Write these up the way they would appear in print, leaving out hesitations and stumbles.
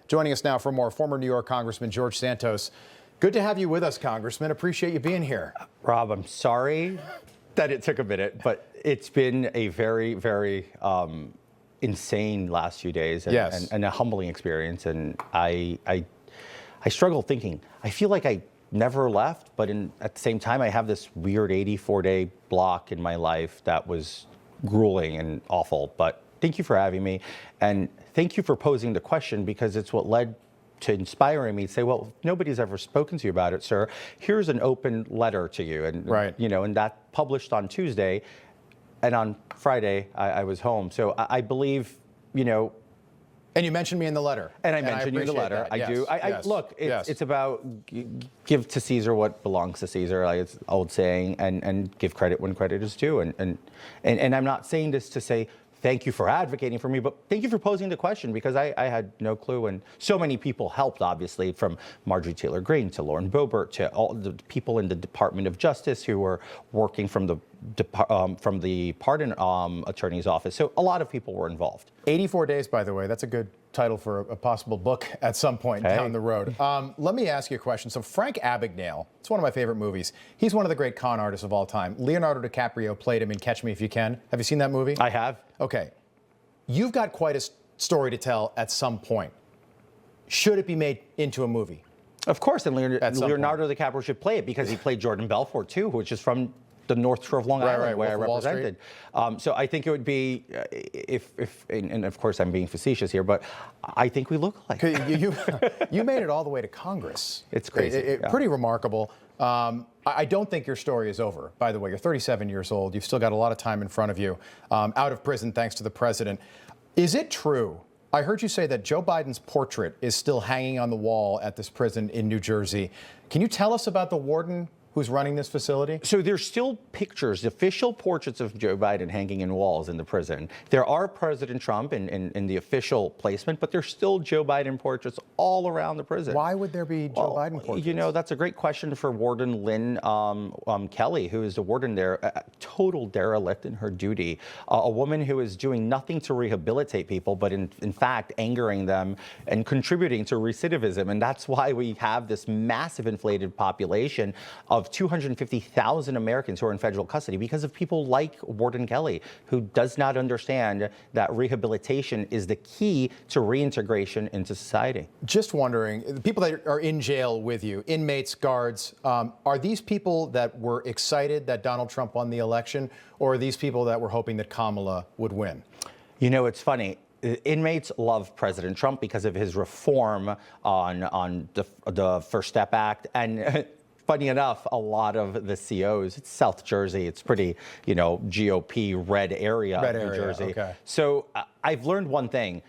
Joining us now for more, former New York Congressman George Santos. Good to have you with us, Congressman. Appreciate you being here. Rob, I'm sorry that it took a minute, but it's been a very, very insane last few days and a humbling experience. And I struggle thinking. I feel like I never left, but at the same time, I have this weird 84-day block in my life that was grueling and awful. But thank you for having me, and thank you for posing the question, because it's what led to inspiring me to say, well, nobody's ever spoken to you about it, sir. Here's an open letter to you. And, and that published on Tuesday, and on Friday, I was home. So I believe, And you mentioned me in the letter. And I mentioned you in the letter. That. I yes. do. Yes. Look, it's about give to Caesar what belongs to Caesar, like it's an old saying, and give credit when credit is due. And I'm not saying this to say thank you for advocating for me, but thank you for posing the question, because I had no clue. And so many people helped, obviously, from Marjorie Taylor Greene to Lauren Boebert to all the people in the Department of Justice who were working from the pardon attorney's office. So a lot of people were involved. 84 days, by the way. That's a good title for a possible book at some point down the road. Let me ask you a question. So Frank Abagnale, it's one of my favorite movies. He's one of the great con artists of all time. Leonardo DiCaprio played him in Catch Me If You Can. Have you seen that movie? I have. Okay. You've got quite a story to tell at some point. Should it be made into a movie? Of course, and Leonardo DiCaprio should play it, because he played Jordan Belfort, too, which is from the North Shore of Long Island, where I represented. So I think it would be, and of course I'm being facetious here, but I think we look alike. You made it all the way to Congress. It's crazy. Pretty remarkable. I don't think your story is over, by the way. You're 37 years old. You've still got a lot of time in front of you, out of prison thanks to the president. Is it true? I heard you say that Joe Biden's portrait is still hanging on the wall at this prison in New Jersey. Can you tell us about the warden who's running this facility? So there's still pictures, official portraits of Joe Biden hanging in walls in the prison. There are President Trump in the official placement, but there's still Joe Biden portraits all around the prison. Why would there be Joe Biden portraits? That's a great question for Warden Lynn Kelly, who is the warden there, a total derelict in her duty, a woman who is doing nothing to rehabilitate people, but in fact angering them and contributing to recidivism. And that's why we have this massive inflated population of 250,000 Americans who are in federal custody, because of people like Warden Kelly, who does not understand that rehabilitation is the key to reintegration into society. Just wondering, the people that are in jail with you, inmates, guards, are these people that were excited that Donald Trump won the election, or are these people that were hoping that Kamala would win? It's funny. Inmates love President Trump because of his reform on the First Step Act, and funny enough, a lot of the COs, it's South Jersey, it's pretty, GOP red area of New Jersey. Okay. So I've learned one thing.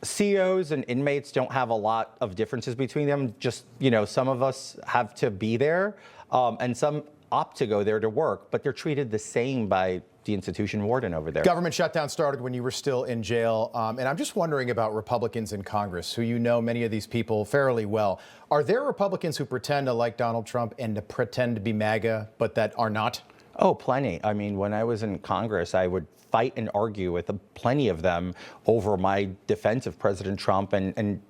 COs and inmates don't have a lot of differences between them. Just, some of us have to be there, and some opt to go there to work, but they're treated the same by the institution warden over there. Government shutdown started when you were still in jail, and I'm just wondering about Republicans in Congress, who many of these people fairly well. Are there Republicans who pretend to like Donald Trump and to pretend to be MAGA, but that are not? Oh, plenty. I mean, when I was in Congress, I would fight and argue with plenty of them over my defense of President Trump. And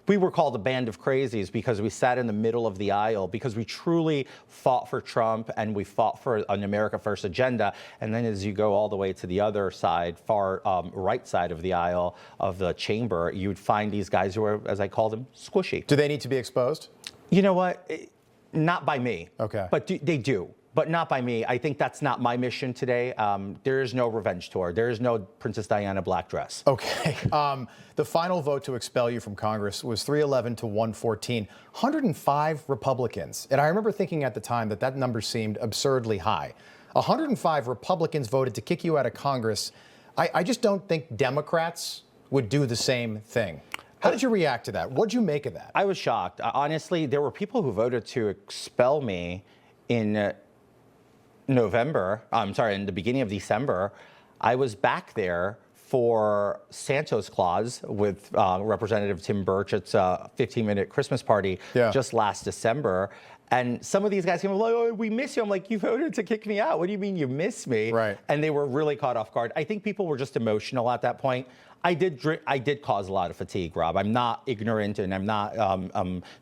we were called a band of crazies because we sat in the middle of the aisle, because we truly fought for Trump and we fought for an America First agenda. And then as you go all the way to the other side, far right side of the aisle of the chamber, you would find these guys who are, as I call them, squishy. Do they need to be exposed? You know what? Not by me. Okay. But they do. But not by me. I think that's not my mission today. There is no revenge tour. There is no Princess Diana black dress. Okay. The final vote to expel you from Congress was 311 to 114. 105 Republicans. And I remember thinking at the time that number seemed absurdly high. 105 Republicans voted to kick you out of Congress. I just don't think Democrats would do the same thing. How did you react to that? What did you make of that? I was shocked. Honestly, there were people who voted to expel me in in the beginning of December. I was back there for Santos Claus with Representative Tim Burch at a 15-minute Christmas party just last December. And some of these guys came like, oh, we miss you. I'm like, you voted to kick me out. What do you mean you miss me? Right. And they were really caught off guard. I think people were just emotional at that point. I did cause a lot of fatigue, Rob. I'm not ignorant and I'm not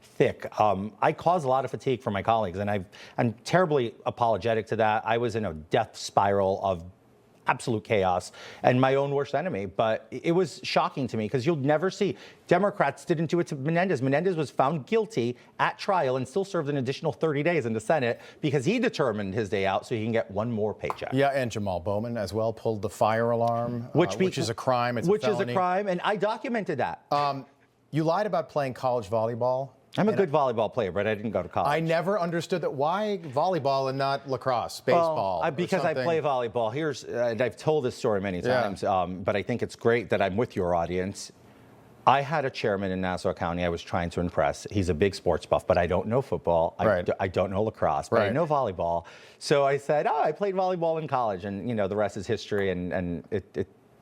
thick. I cause a lot of fatigue for my colleagues, and I'm terribly apologetic to that. I was in a death spiral of absolute chaos and my own worst enemy. But it was shocking to me because you'll never see Democrats didn't do it to Menendez. Menendez was found guilty at trial and still served an additional 30 days in the Senate because he determined his day out so he can get one more paycheck. Yeah, and Jamal Bowman as well pulled the fire alarm, which is a crime. It's a felony. Which is a crime, and I documented that. You lied about playing college volleyball. I'm a good volleyball player, but I didn't go to college. I never understood that. Why volleyball and not lacrosse, baseball? Well, because I play volleyball. And I've told this story many times, but I think it's great that I'm with your audience. I had a chairman in Nassau County I was trying to impress. He's a big sports buff, but I don't know football. I don't know lacrosse, but I know volleyball. So I said, I played volleyball in college, and the rest is history, and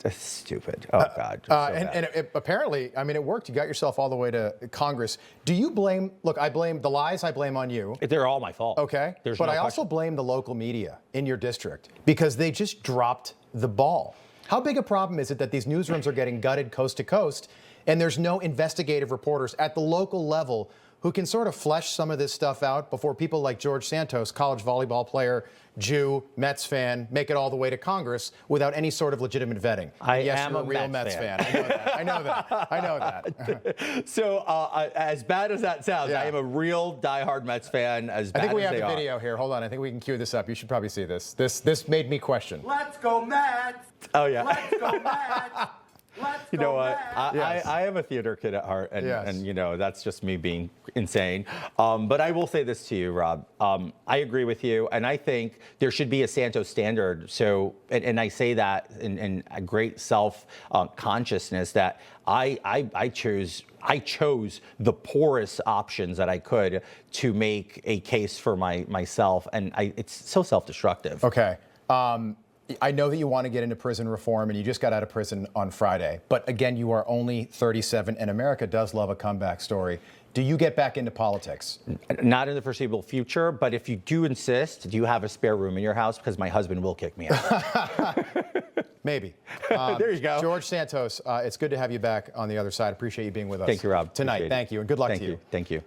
it's stupid. Oh, God. Apparently, I mean, it worked. You got yourself all the way to Congress. Do you blame, look, I blame the lies, I blame on you. They're all my fault. Okay. But I also blame the local media in your district because they just dropped the ball. How big a problem is it that these newsrooms are getting gutted coast to coast and there's no investigative reporters at the local level who can sort of flesh some of this stuff out before people like George Santos, college volleyball player, Jew, Mets fan, make it all the way to Congress without any sort of legitimate vetting? Yes, you're a real Mets fan. I know that. So as bad as that sounds, I am a real diehard Mets fan. I think we have the video here. Hold on. I think we can cue this up. You should probably see this. This made me question. Let's go Mets! Oh, yeah. Let's go Mets! You know what? I am a theater kid at heart, and that's just me being insane. But I will say this to you, Rob. I agree with you, and I think there should be a Santos standard. So, and I say that in a great self-consciousness that I chose the poorest options that I could to make a case for myself, and it's so self-destructive. Okay. I know that you want to get into prison reform, and you just got out of prison on Friday. But again, you are only 37, and America does love a comeback story. Do you get back into politics? Not in the foreseeable future, but if you do insist, do you have a spare room in your house? Because my husband will kick me out. Maybe. There you go. George Santos, it's good to have you back on the other side. Appreciate you being with us. Thank you, Rob. Tonight. Thank you, and good luck to you. Thank you.